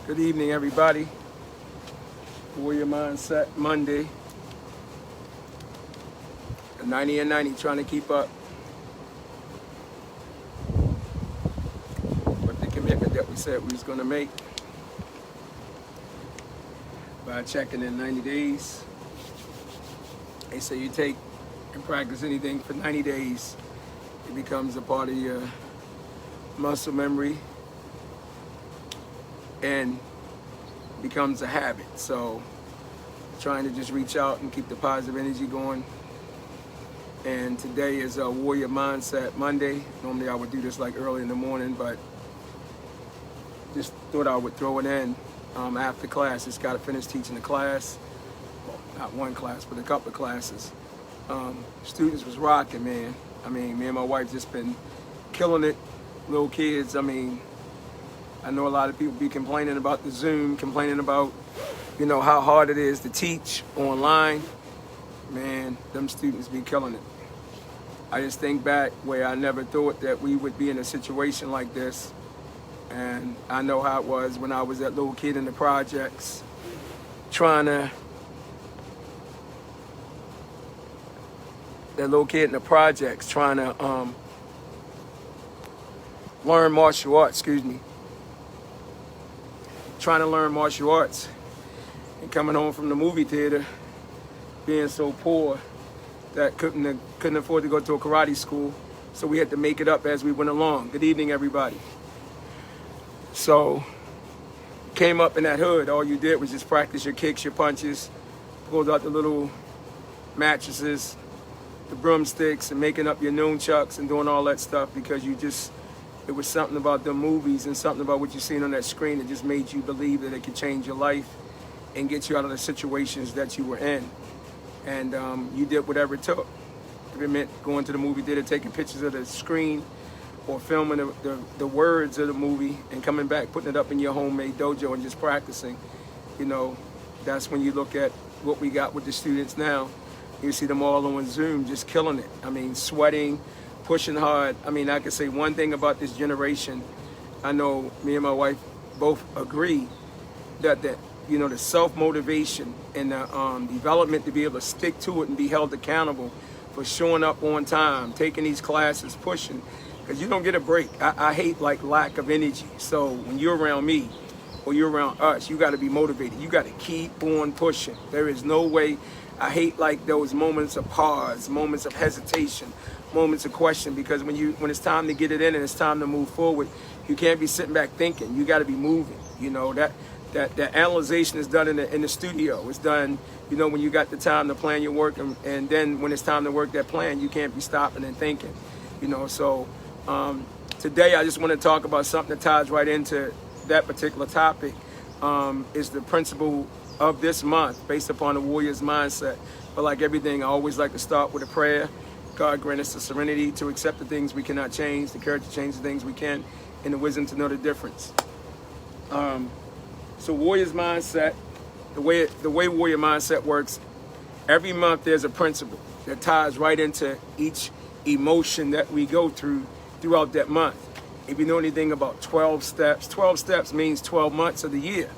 Good evening, everybody. Warrior Mindset Monday. 90 and 90, trying to keep up with the commitment that we said we was going to make by checking in 90 days. They say you take and practice anything for 90 days, it becomes a part of your muscle memory and becomes a habit. So trying to just reach out and keep the positive energy going. And today is a Warrior Mindset Monday. Normally I would do this like early in the morning, but just thought I would throw it in after class. Just got to finish teaching the class. Well, not one class, but a couple of classes. Students was rocking, man. I mean, me and my wife just been killing it. Little kids, I mean, I know a lot of people be complaining about the Zoom, complaining about, you know, how hard it is to teach online. Man, them students be killing it. I just think back where I never thought that we would be in a situation like this. And I know how it was when I was that little kid in the projects, that little kid in the projects trying to learn martial arts, trying to learn martial arts and coming home from the movie theater being so poor that couldn't afford to go to a karate school, so we had to make it up as we went along. Good evening, everybody. So came up in that hood, all you did was just practice your kicks, your punches, pulled out the little mattresses, the broomsticks, and making up your nunchucks and doing all that stuff because it was something about the movies and something about what you seen on that screen that just made you believe that it could change your life and get you out of the situations that you were in. And you did whatever it took. If it meant going to the movie theater, taking pictures of the screen, or filming the words of the movie and coming back, putting it up in your homemade dojo and just practicing, you know, that's when you look at what we got with the students now. You see them all on Zoom just killing it. I mean, sweating, pushing hard. I mean, I can say one thing about this generation. I know me and my wife both agree that you know, the self-motivation and the development to be able to stick to it and be held accountable for showing up on time, taking these classes, pushing, because you don't get a break. I hate like lack of energy. So when you're around me or you're around us, you got to be motivated. You got to keep on pushing. There is no way. I hate like those moments of pause, moments of hesitation, moments of question, because when it's time to get it in and it's time to move forward, you can't be sitting back thinking. You got to be moving. You know, that analyzation is done in the studio. It's done, you know, when you got the time to plan your work, and then when it's time to work that plan, you can't be stopping and thinking, you know. So today I just want to talk about something that ties right into that particular topic. Is the principle of this month based upon the warrior's mindset. But like everything, I always like to start with a prayer. God grant us the serenity to accept the things we cannot change, the courage to change the things we can, and the wisdom to know the difference. So warrior's mindset, the way warrior mindset works, every month there's a principle that ties right into each emotion that we go throughout that month. If you know anything about 12 steps means 12 months of the year.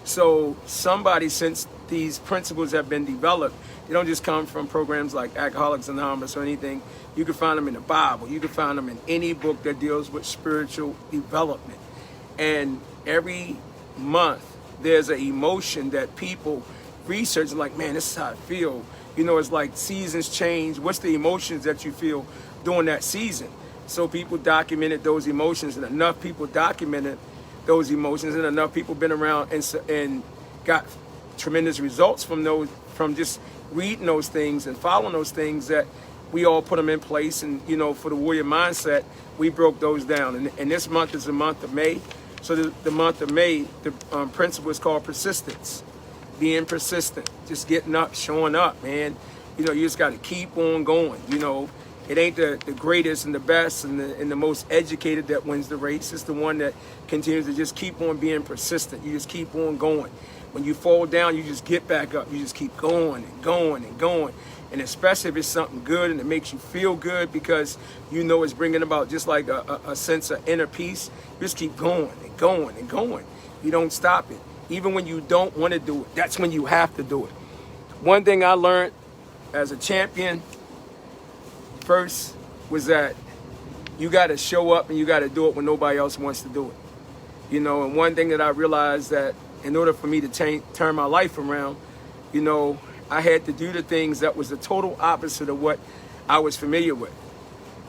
So somebody, since these principles have been developed, they don't just come from programs like Alcoholics Anonymous or anything. You can find them in the Bible. You can find them in any book that deals with spiritual development. And every month there's an emotion that people research and like, man, this is how I feel. You know, it's like seasons change. What's the emotions that you feel during that season? So people documented those emotions, and enough people documented those emotions, and enough people been around and got tremendous results from just reading those things and following those things, that we all put them in place. And, you know, for the warrior mindset, we broke those down. And this month is the month of May. So the month of May, the principle is called persistence. Being persistent, just getting up, showing up, man. You know, you just got to keep on going. You know, it ain't the greatest and the best and the most educated that wins the race. It's the one that continues to just keep on being persistent. You just keep on going. When you fall down, you just get back up. You just keep going and going and going. And especially if it's something good and it makes you feel good, because you know it's bringing about just like a sense of inner peace, just keep going and going and going. You don't stop it. Even when you don't want to do it, that's when you have to do it. One thing I learned as a champion first was that you got to show up and you got to do it when nobody else wants to do it. You know, and one thing that I realized that in order for me to turn my life around, you know, I had to do the things that was the total opposite of what I was familiar with.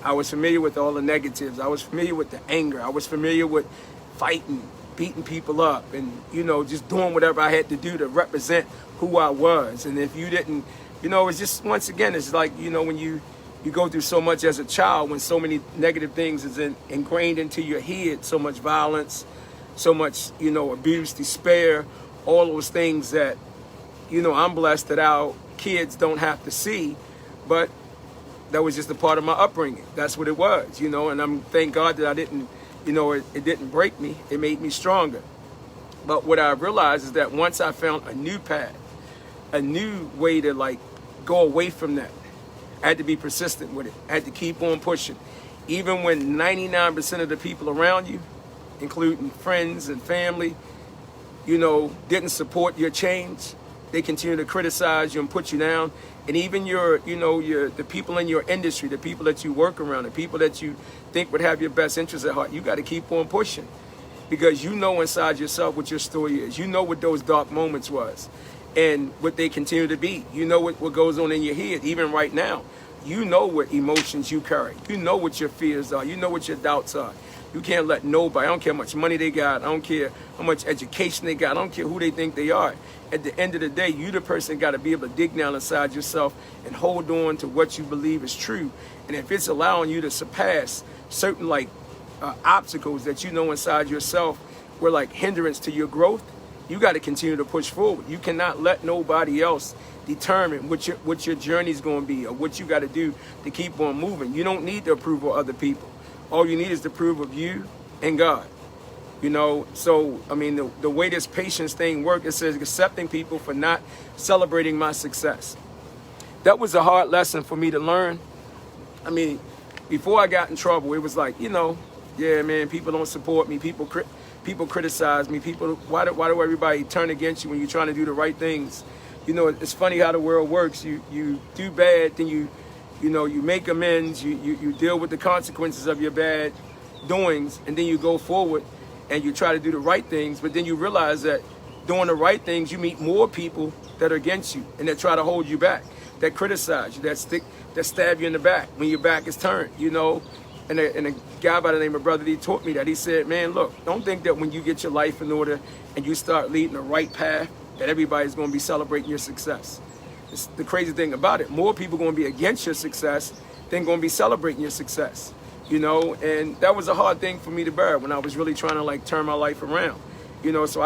I was familiar with all the negatives. I was familiar with the anger. I was familiar with fighting, beating people up, and, you know, just doing whatever I had to do to represent who I was. And if you didn't, you know, it's just, once again, it's like, you know, when you go through so much as a child, when so many negative things is ingrained into your head, so much violence, so much, you know, abuse, despair, all those things that, you know, I'm blessed that our kids don't have to see, but that was just a part of my upbringing. That's what it was, you know, and I'm thank God that I didn't, you know, it didn't break me. It made me stronger. But what I realized is that once I found a new path, a new way to like go away from that, I had to be persistent with it. I had to keep on pushing. Even when 99% of the people around you, including friends and family, you know, didn't support your change, they continue to criticize you and put you down. And even your, you know, the people in your industry, the people that you work around, the people that you think would have your best interests at heart, you got to keep on pushing. Because you know inside yourself what your story is. You know what those dark moments was and what they continue to be. You know what goes on in your head, even right now. You know what emotions you carry. You know what your fears are. You know what your doubts are. You can't let nobody, I don't care how much money they got, I don't care how much education they got, I don't care who they think they are. At the end of the day, you the person got to be able to dig down inside yourself and hold on to what you believe is true. And if it's allowing you to surpass certain like obstacles that you know inside yourself were like hindrance to your growth, you got to continue to push forward. You cannot let nobody else determine what your journey's going to be or what you got to do to keep on moving. You don't need the approval of other people. All you need is the approval of you and God. You know, so, I mean, the way this patience thing works, it says accepting people for not celebrating my success. That was a hard lesson for me to learn. I mean, before I got in trouble, it was like, you know, yeah, man, people don't support me. People criticize me. Why do everybody turn against you when you're trying to do the right things? You know, it's funny how the world works. You do bad, then you know, you make amends, you deal with the consequences of your bad doings, and then you go forward and you try to do the right things, but then you realize that doing the right things, you meet more people that are against you and that try to hold you back, that criticize you, that stab you in the back when your back is turned, you know. And a guy by the name of Brother D taught me that. He said, man, look, don't think that when you get your life in order and you start leading the right path, that everybody's going to be celebrating your success. It's the crazy thing about it. More people are going to be against your success than going to be celebrating your success, you know. And that was a hard thing for me to bear when I was really trying to like turn my life around, you know. So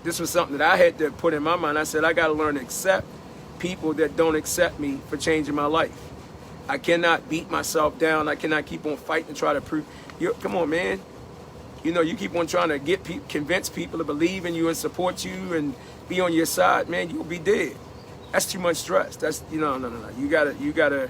this was something that I had to put in my mind. I said, I got to learn to accept people that don't accept me for changing my life. I cannot beat myself down. I cannot keep on fighting and try to prove. Come on, man. You know, you keep on trying to convince people to believe in you and support you and be on your side, man, you'll be dead. That's too much stress. That's, no. You gotta,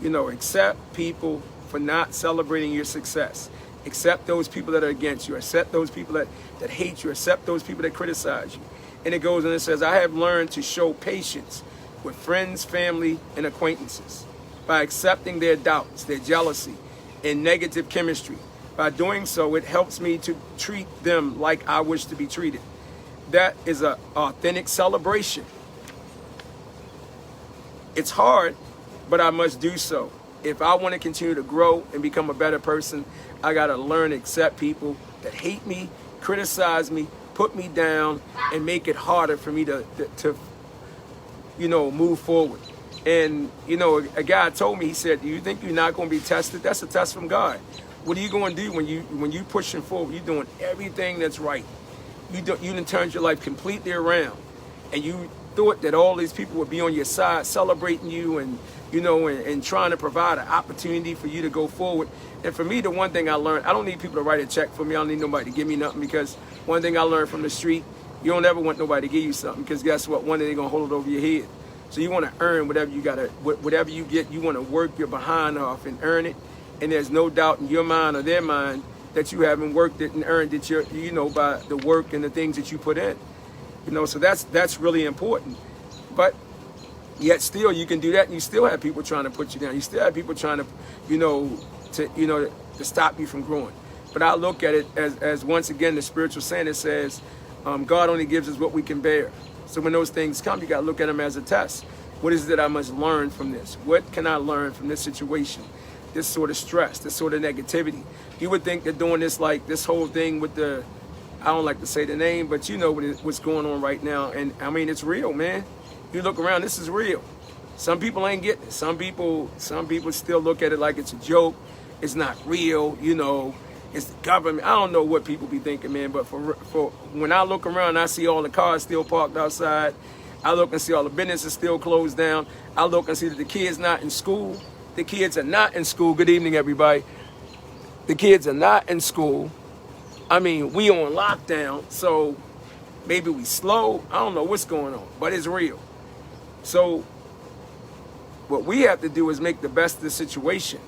you know, accept people for not celebrating your success. Accept those people that are against you. Accept those people that hate you. Accept those people that criticize you. And it goes and it says, I have learned to show patience with friends, family, and acquaintances by accepting their doubts, their jealousy, and negative chemistry. By doing so, it helps me to treat them like I wish to be treated. That is an authentic celebration. It's hard, but I must do so. If I want to continue to grow and become a better person, I got to learn to accept people that hate me, criticize me, put me down, and make it harder for me to you know, move forward. And, you know, a guy told me, he said, do you think you're not going to be tested? That's a test from God. What are you going to do when you pushing forward? You're doing everything that's right. You done turned your life completely around. And you thought that all these people would be on your side celebrating you and, you know, and trying to provide an opportunity for you to go forward. And for me, the one thing I learned, I don't need people to write a check for me. I don't need nobody to give me nothing, because one thing I learned from the street, you don't ever want nobody to give you something, because guess what? One day they're going to hold it over your head. So you want to earn whatever whatever you get, you want to work your behind off and earn it. And there's no doubt in your mind or their mind that you haven't worked it and earned it, by the work and the things that you put in. So that's really important. But yet still you can do that and you still have people trying to put you down. You still have people trying to, to stop you from growing. But I look at it as once again, the spiritual saying, it says, God only gives us what we can bear. So when those things come, you got to look at them as a test. What is it that I must learn from this? What can I learn from this situation? This sort of stress, this sort of negativity. You would think that doing this, like this whole thing with I don't like to say the name, but you know what's going on right now. And I mean, it's real, man. You look around, this is real. Some people ain't getting it. Some people still look at it like it's a joke. It's not real, It's the government. I don't know what people be thinking, man. But for when I look around, I see all the cars still parked outside. I look and see all the businesses still closed down. I look and see that the kids not in school. The kids are not in school. Good evening, everybody. The kids are not in school. I mean, we on lockdown, so maybe we slow. I don't know what's going on, but it's real. So what we have to do is make the best of the situation,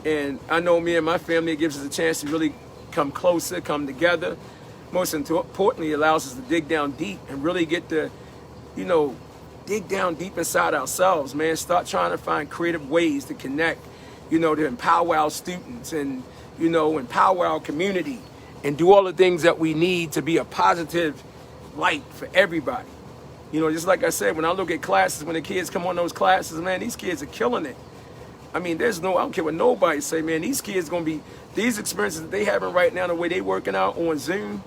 And I know me and my family, it gives us a chance to really come closer, come together. Most importantly, it allows us to dig down deep and really get to, dig down deep inside ourselves, man. Start trying to find creative ways to connect, to empower our students and, empower our community and do all the things that we need to be a positive light for everybody. Just like I said, when I look at classes, when the kids come on those classes, man, these kids are killing it. I mean, I don't care what nobody say, man, these kids these experiences that they having right now, the way they working out on Zoom,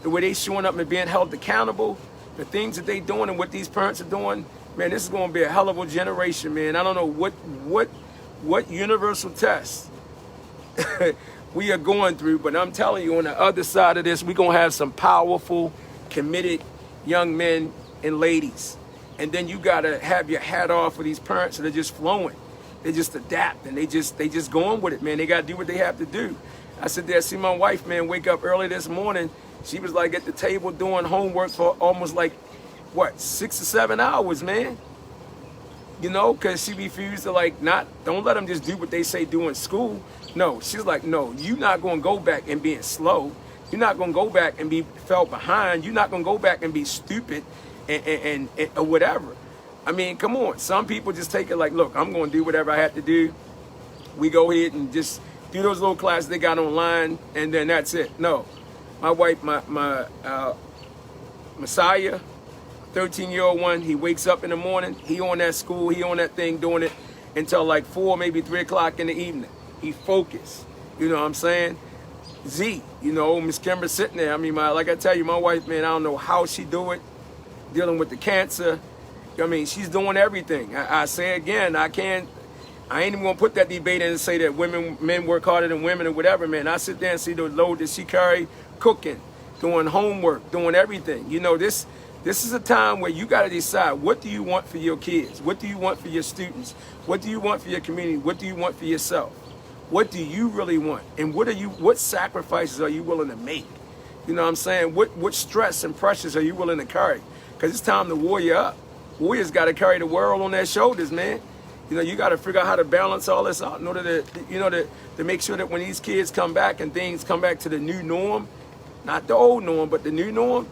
the way they showing up and being held accountable, the things that they doing and what these parents are doing, man, this is going to be a hell of a generation, man. I don't know what universal test we are going through, but I'm telling you, on the other side of this, we're going to have some powerful, committed young men and ladies. And then you got to have your hat off for these parents that are just flowing. They just adapt and they just going with it, man. They got to do what they have to do. I sit there, see my wife, man, wake up early this morning. She was like at the table doing homework for almost 6 or 7 hours, man. Because she refused to don't let them just do what they say do in school. No, she's like, no, you're not going to go back and being slow. You're not going to go back and be felt behind. You're not going to go back and be stupid and or whatever. I mean, come on. Some people just take it like, look, I'm going to do whatever I have to do. We go ahead and just do those little classes they got online, and then that's it. No. My wife, my Messiah, 13-year-old one, he wakes up in the morning. He on that school. He on that thing doing it until 4, maybe 3 o'clock in the evening. He focused. You know what I'm saying? Z, Miss Kimber sitting there. I mean, like I tell you, my wife, man, I don't know how she do it, dealing with the cancer. I mean, she's doing everything. I say again, I ain't even gonna put that debate in and say that men work harder than women or whatever, man. I sit there and see the load that she carry, cooking, doing homework, doing everything. This is a time where you gotta decide, what do you want for your kids? What do you want for your students? What do you want for your community? What do you want for yourself? What do you really want? And what sacrifices are you willing to make? You know what I'm saying? What stress and pressures are you willing to carry? Because it's time to warrior up. Warriors got to carry the world on their shoulders, man. You got to figure out how to balance all this out in order to make sure that when these kids come back and things come back to the new norm, not the old norm, but the new norm,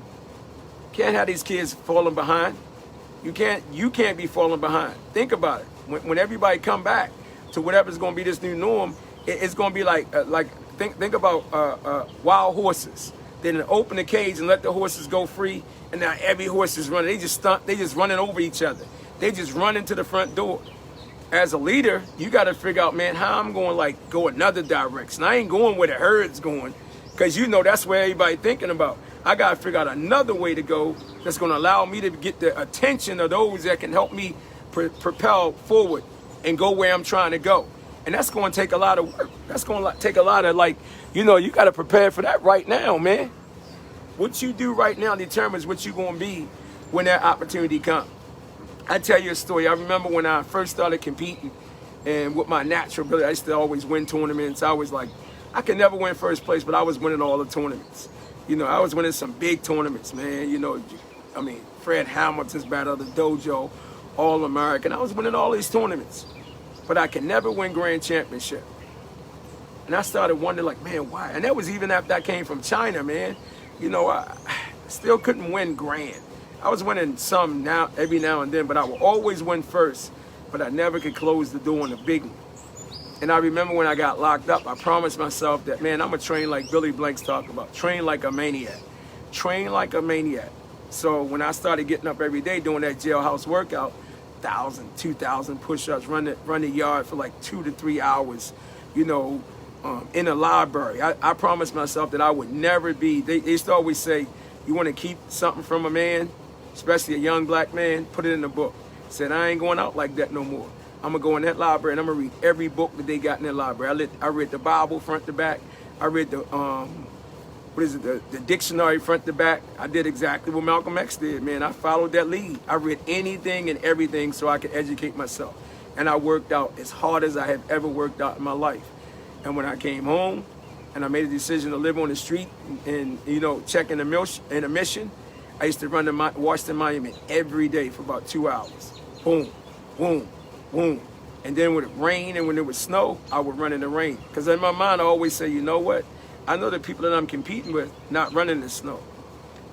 can't have these kids falling behind. You can't be falling behind. Think about it. When everybody come back to whatever's going to be this new norm, it's going to be think about wild horses. They didn't open the cage and let the horses go free, and now every horse is running. They just running over each other. They just run into the front door. As a leader, you got to figure out, man, how I'm going go another direction. I ain't going where the herd's going, because that's where everybody thinking about. I got to figure out another way to go that's going to allow me to get the attention of those that can help me propel forward and go where I'm trying to go. And that's going to take a lot of work. That's going to take a lot of you got to prepare for that right now, man. What you do right now determines what you're going to be when that opportunity comes. I tell you a story. I remember when I first started competing, and with my natural ability, I used to always win tournaments. I was I could never win first place, but I was winning all the tournaments. I was winning some big tournaments, man. I mean, Fred Hamilton's Battle of the Dojo, All-American. I was winning all these tournaments, but I could never win Grand Championship. And I started wondering, like, man, why? And that was even after I came from China, man. You know, I still couldn't win grand. I was winning some now, every now and then, but I would always win first. But I never could close the door on the big one. And I remember when I got locked up, I promised myself that, man, I'm going to train like Billy Blank's talking about. Train like a maniac. Train like a maniac. So when I started getting up every day doing that jailhouse workout, 1,000, 2,000 push-ups, run the yard for like 2 to 3 hours, you know, in a library. I promised myself that I would never be, they used to always say, you want to keep something from a man, especially a young black man, put it in a book. Said, I ain't going out like that no more. I'm going to go in that library and I'm going to read every book that they got in that library. I read the Bible front to back. I read the, the dictionary front to back. I did exactly what Malcolm X did, man. I followed that lead. I read anything and everything so I could educate myself. And I worked out as hard as I have ever worked out in my life. And when I came home and I made a decision to live on the street and you know, check in a mission, I used to run to Washington Monument every day for about 2 hours. Boom, boom, boom. And then when it rained and when it would snow, I would run in the rain. Because in my mind, I always say, you know what? I know the people that I'm competing with not running in the snow.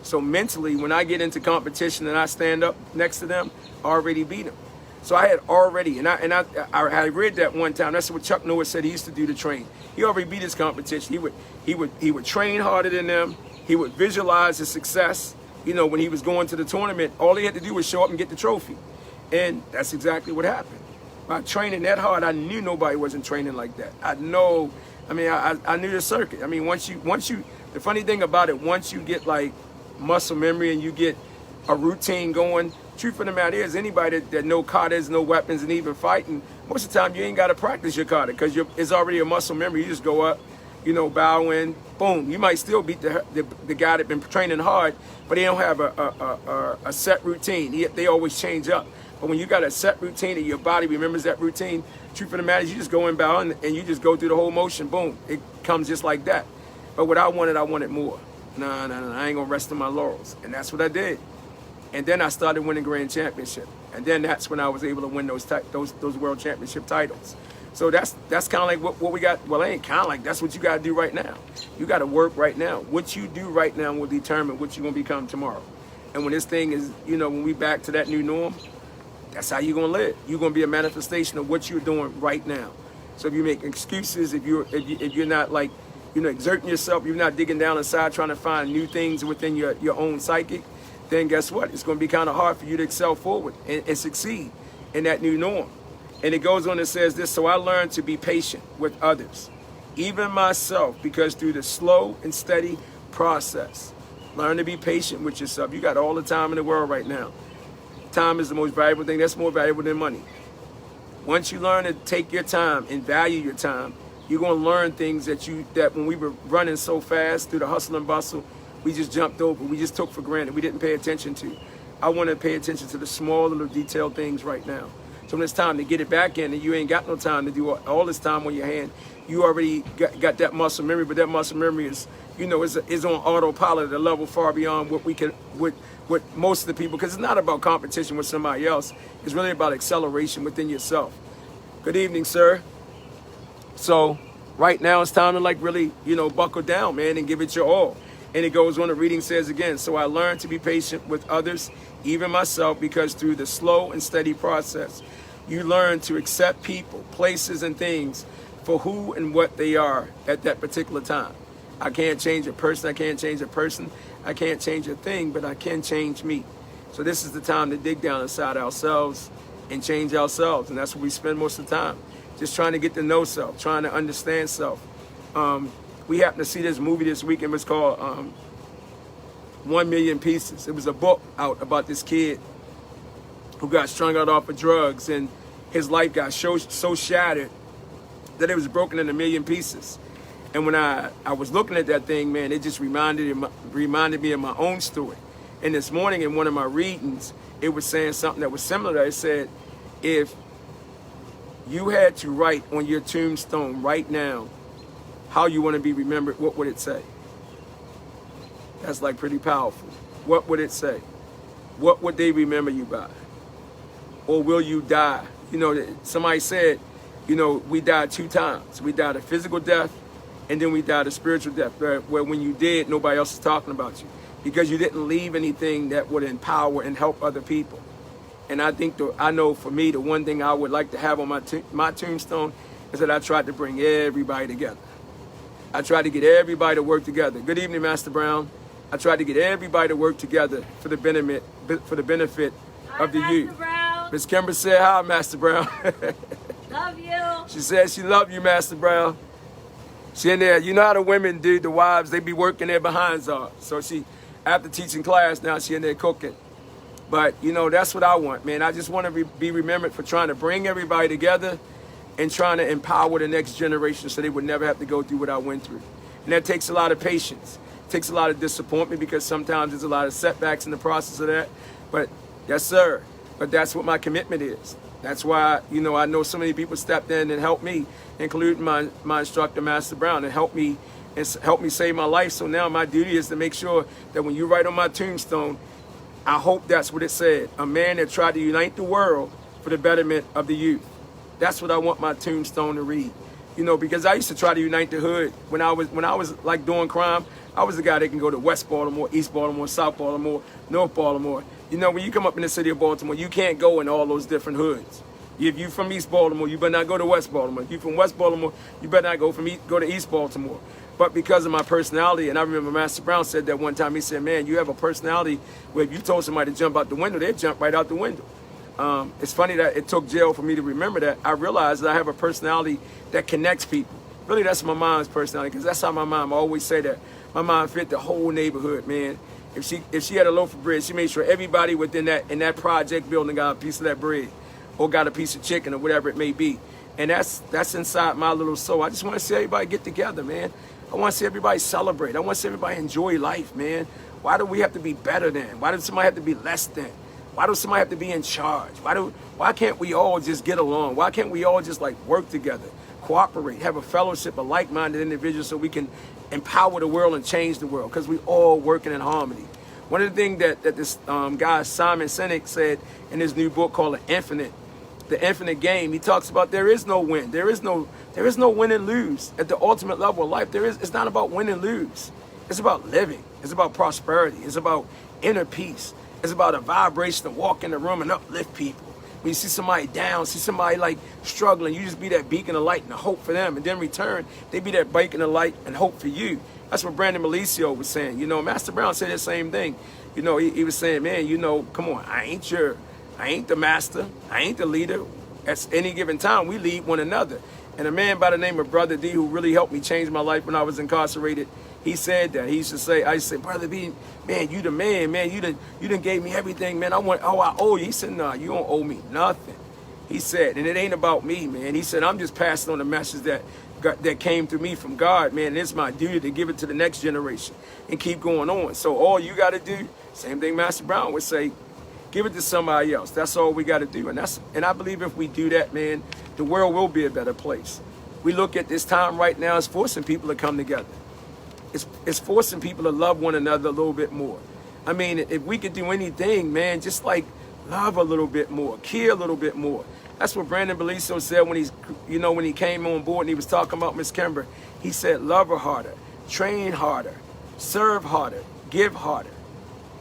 So mentally, when I get into competition and I stand up next to them, I already beat them. So I had already, and I read that one time. That's what Chuck Norris said he used to do to train. He already beat his competition. He would train harder than them. He would visualize his success. You know, when he was going to the tournament, all he had to do was show up and get the trophy. And that's exactly what happened. By training that hard, I knew nobody wasn't training like that. I knew the circuit. I mean, once you, the funny thing about it, once you get like muscle memory and you get a routine going, truth of the matter is anybody that know katas, know weapons, and even fighting, most of the time you ain't got to practice your kata because it's already a muscle memory. You just go up, you know, bow in, boom. You might still beat the guy that been training hard, but they don't have a set routine. They always change up. But when you got a set routine and your body remembers that routine, truth of the matter is you just go in, bow, and you just go through the whole motion, boom. It comes just like that. But what I wanted more. No, I ain't gonna rest on my laurels. And that's what I did. And then I started winning grand championship. And then that's when I was able to win those world championship titles. So that's kind of like what we got. Well, it ain't kind of like, that's what you got to do right now. You got to work right now. What you do right now will determine what you're going to become tomorrow. And when this thing is, you know, when we back to that new norm, that's how you're going to live. You're going to be a manifestation of what you're doing right now. So if you make excuses, if you're not like, you know, exerting yourself, you're not digging down inside trying to find new things within your own psychic, then guess what? It's going to be kind of hard for you to excel forward and succeed in that new norm. And it goes on and says this, so I learned to be patient with others, even myself, because through the slow and steady process, learn to be patient with yourself. You got all the time in the world right now. Time is the most valuable thing. That's more valuable than money. Once you learn to take your time and value your time, you're going to learn things that when we were running so fast through the hustle and bustle, we just jumped over. We just took for granted. We didn't pay attention to. I want to pay attention to the small little detailed things right now. So when it's time to get it back in and you ain't got no time to do all this time on your hand, you already got that muscle memory, but that muscle memory is, you know, is on autopilot at a level far beyond what most of the people, because it's not about competition with somebody else. It's really about acceleration within yourself. Good evening, sir. So right now it's time to like really, you know, buckle down, man, and give it your all. And it goes on, the reading says again, so I learned to be patient with others, even myself, because through the slow and steady process, you learn to accept people, places, and things for who and what they are at that particular time. I can't change a person. I can't change a person. I can't change a thing, but I can change me. So this is the time to dig down inside ourselves and change ourselves. And that's what we spend most of the time, just trying to get to know self, trying to understand self. We happened to see this movie this weekend. It was called 1 Million Pieces. It was a book out about this kid who got strung out off of drugs, and his life got so shattered that it was broken in a million pieces. And when I was looking at that thing, man, it just reminded me of my own story. And this morning in one of my readings, it was saying something that was similar. It said, if you had to write on your tombstone right now how you want to be remembered, what would it say? That's like pretty powerful. What would it say? What would they remember you by? Or will you die? You know, somebody said, you know, we died 2 times. We died a physical death And then we died a spiritual death, where when you did, nobody else is talking about you because you didn't leave anything that would empower and help other people. And I know for me, the one thing I would like to have on my tombstone is that I tried to bring everybody together. I tried to get everybody to work together. Good evening, Master Brown. I tried to get everybody to work together for the benefit of the youth. Miss Kimber said hi, Master Brown. Love you. She said she loved you, Master Brown. She in there. You know how the women do, the wives, they be working their behinds off. So she, after teaching class, now she in there cooking. But, you know, that's what I want, man. I just want to be remembered for trying to bring everybody together and trying to empower the next generation so they would never have to go through what I went through. And that takes a lot of patience. It takes a lot of disappointment because sometimes there's a lot of setbacks in the process of that. But, yes, sir. But that's what my commitment is. That's why, you know, I know so many people stepped in and helped me, including my instructor, Master Brown, and helped me save my life. So now my duty is to make sure that when you write on my tombstone, I hope that's what it said. A man that tried to unite the world for the betterment of the youth. That's what I want my tombstone to read. You know, because I used to try to unite the hood when I was like doing crime. I was the guy that can go to West Baltimore, East Baltimore, South Baltimore, North Baltimore. You know, when you come up in the city of Baltimore, you can't go in all those different hoods. If you from East Baltimore, you better not go to West Baltimore. If you from West Baltimore, you better not go to East Baltimore. But because of my personality, and I remember Master Brown said that one time, he said, man, you have a personality where if you told somebody to jump out the window, they'd jump right out the window. It's funny that it took jail for me to remember that. I realized that I have a personality that connects people. Really, that's my mom's personality, because that's how my mom always say that. My mom fit the whole neighborhood, man. If she had a loaf of bread, she made sure everybody within that project building got a piece of that bread or got a piece of chicken or whatever it may be. And that's inside my little soul. I just want to see everybody get together, man. I want to see everybody celebrate. I want to see everybody enjoy life, man. Why do we have to be better than? Why does somebody have to be less than? Why does somebody have to be in charge? Why can't we all just get along? Why can't we all just like work together, cooperate, have a fellowship of like-minded individuals so we can empower the world and change the world, because we all working in harmony. One of the things that this guy Simon Sinek said in his new book called The Infinite Game, he talks about there is no win. There is no win and lose. At the ultimate level of life, it's not about win and lose. It's about living. It's about prosperity. It's about inner peace. It's about a vibration to walk in the room and uplift people. When you see somebody down, see somebody like struggling, you just be that beacon of light and hope for them. And then in return, they be that beacon of light and hope for you. That's what Brandon Malicio was saying. You know, Master Brown said the same thing. You know, he was saying, man, you know, come on, I ain't the master. I ain't the leader. At any given time, we lead one another. And a man by the name of Brother D, who really helped me change my life when I was incarcerated, he said that. He used to say, I said, Brother B, man, you the man, man. You done gave me everything, man. I owe you. He said, nah, you don't owe me nothing. He said, and it ain't about me, man. He said, I'm just passing on the message that came through me from God, man. And it's my duty to give it to the next generation and keep going on. So all you got to do, same thing Master Brown would say, give it to somebody else. That's all we got to do. And I believe if we do that, man, the world will be a better place. We look at this time right now as forcing people to come together. It's forcing people to love one another a little bit more. I mean, if we could do anything, man, just like love a little bit more, care a little bit more. That's what Brandon Beliso said when he came on board and he was talking about Miss Kimber. He said, love her harder, train harder, serve harder, give harder.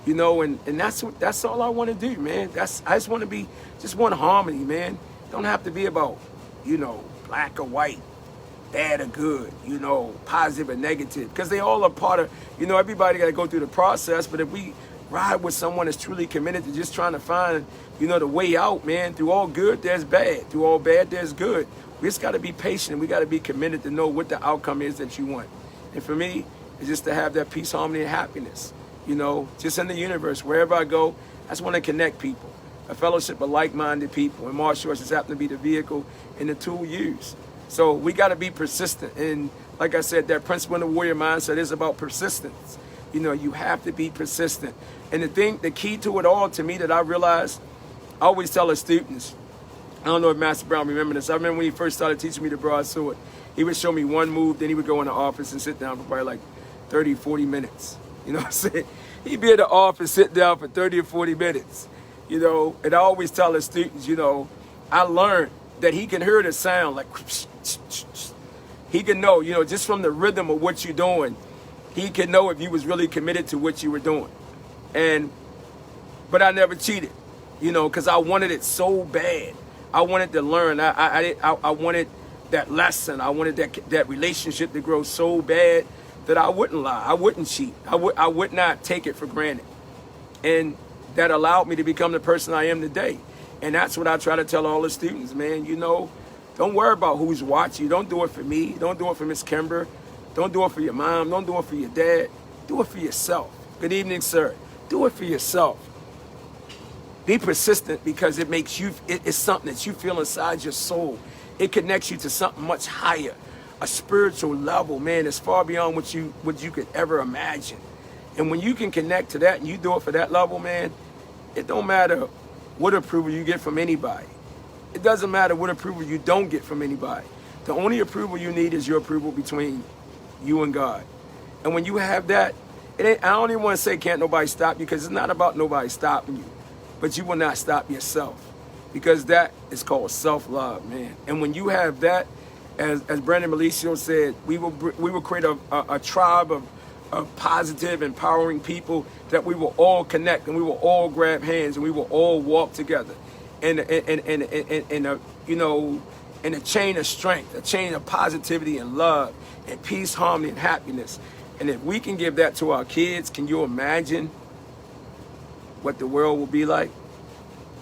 You know, and that's all I want to do, man. I just want to be just one harmony, man. Don't have to be about, you know, black or white, bad or good, you know, positive or negative, because they all are part of, you know, everybody got to go through the process. But if we ride with someone that's truly committed to just trying to find, you know, the way out, man, through all good, there's bad. Through all bad, there's good. We just got to be patient. We got to be committed to know what the outcome is that you want. And for me, it's just to have that peace, harmony, and happiness, you know, just in the universe. Wherever I go, I just want to connect people. A fellowship of like-minded people. And martial arts just happen to be the vehicle and the tool used. So we got to be persistent. And like I said, that principle in the warrior mindset is about persistence. You know, you have to be persistent. And the key to it all, to me, that I realized, I always tell the students, I don't know if Master Brown remember this. I remember when he first started teaching me the broadsword, he would show me one move, then he would go in the office and sit down for probably like 30, 40 minutes. You know what I'm saying? He'd be in the office, sit down for 30 or 40 minutes. You know, and I always tell the students, you know, I learned that he can hear the sound like, He can know, just from the rhythm of what you're doing, he can know if you was really committed to what you were doing. But I never cheated, because I wanted it so bad. I wanted to learn. I wanted that lesson. I wanted that relationship to grow so bad that I wouldn't lie. I wouldn't cheat. I would not take it for granted. And that allowed me to become the person I am today. And that's what I try to tell all the students, man. Don't worry about who's watching you. Don't do it for me. Don't do it for Miss Kimber. Don't do it for your mom. Don't do it for your dad. Do it for yourself. Good evening, sir. Do it for yourself. Be persistent, because it makes you, it's something that you feel inside your soul. It connects you to something much higher, a spiritual level, man, that's far beyond what you could ever imagine. And when you can connect to that and you do it for that level, man, it don't matter what approval you get from anybody. It doesn't matter what approval you don't get from anybody. The only approval you need is your approval between you and God. And when you have that, I don't even want to say can't nobody stop you, because it's not about nobody stopping you. But you will not stop yourself, because that is called self-love, man. And when you have that, as Brandon Malicio said, we will create a tribe of positive, empowering people that we will all connect, and we will all grab hands, and we will all walk together in a chain of strength, a chain of positivity and love and peace, harmony, and happiness. And if we can give that to our kids, can you imagine what the world will be like?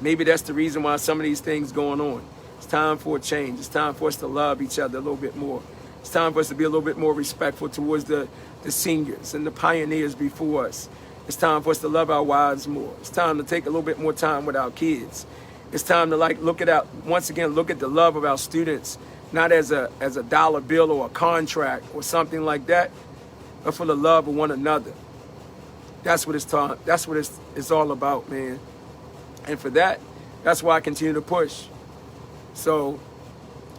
Maybe that's the reason why some of these things going on. It's time for a change. It's time for us to love each other a little bit more. It's time for us to be a little bit more respectful towards the seniors and the pioneers before us. It's time for us to love our wives more. It's time to take a little bit more time with our kids. It's time to look at the love of our students, not as a dollar bill or a contract or something like that, but for the love of one another. That's what it's all about, man. And for that, that's why I continue to push. So,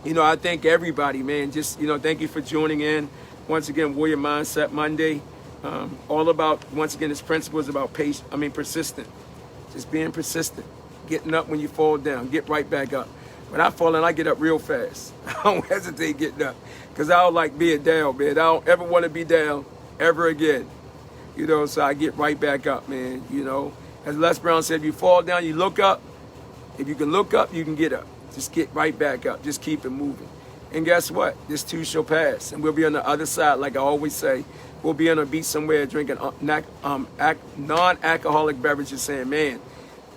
I thank everybody, man. Just, thank you for joining in. Once again, Warrior Mindset Monday. All about, once again, this principle is about persistent. Just being persistent. Getting up when you fall down. Get right back up. When I fall down, I get up real fast. I don't hesitate getting up, because I don't like being down, man. I don't ever want to be down ever again. So I get right back up, man. As Les Brown said, if you fall down, you look up. If you can look up, you can get up. Just get right back up. Just keep it moving. And guess what? This too shall pass. And we'll be on the other side, like I always say. We'll be on a beach somewhere drinking non-alcoholic beverages, saying, man,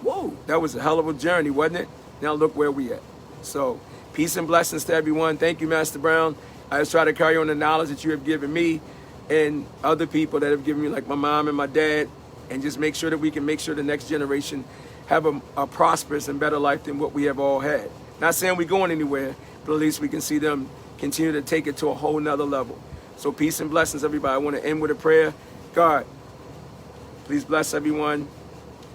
whoa, that was a hell of a journey, wasn't it? Now look where we at. So peace and blessings to everyone. Thank you, Master Brown. I just try to carry on the knowledge that you have given me and other people that have given me, like my mom and my dad, and just make sure that we can make sure the next generation have a prosperous and better life than what we have all had. Not saying we're going anywhere, but at least we can see them continue to take it to a whole nother level. So peace and blessings, everybody. I want to end with a prayer. God, please bless everyone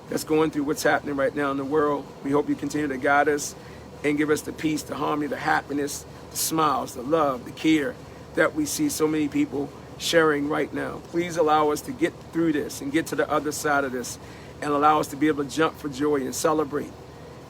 that's going through what's happening right now in the world. We hope you continue to guide us and give us the peace, the harmony, the happiness, the smiles, the love, the care that we see so many people sharing right now. Please allow us to get through this and get to the other side of this, and allow us to be able to jump for joy and celebrate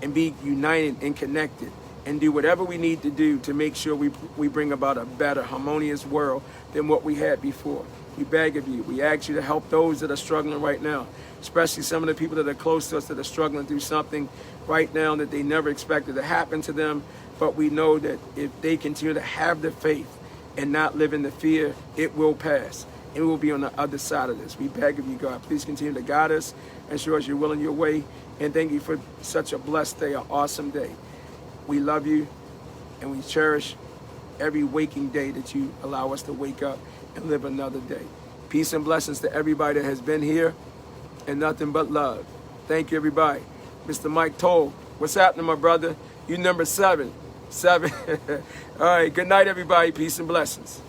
and be united and connected and do whatever we need to do to make sure we bring about a better, harmonious world than what we had before. We beg of you. We ask you to help those that are struggling right now, especially some of the people that are close to us that are struggling through something right now that they never expected to happen to them. But we know that if they continue to have the faith and not live in the fear, it will pass. And we will be on the other side of this. We beg of you, God, please continue to guide us and show us your will and your way. And thank you for such a blessed day, an awesome day. We love you, and we cherish every waking day that you allow us to wake up and live another day. Peace and blessings to everybody that has been here, and nothing but love. Thank you, everybody. Mr. Mike Toll, what's happening, my brother? You number 7. All right, good night, everybody. Peace and blessings.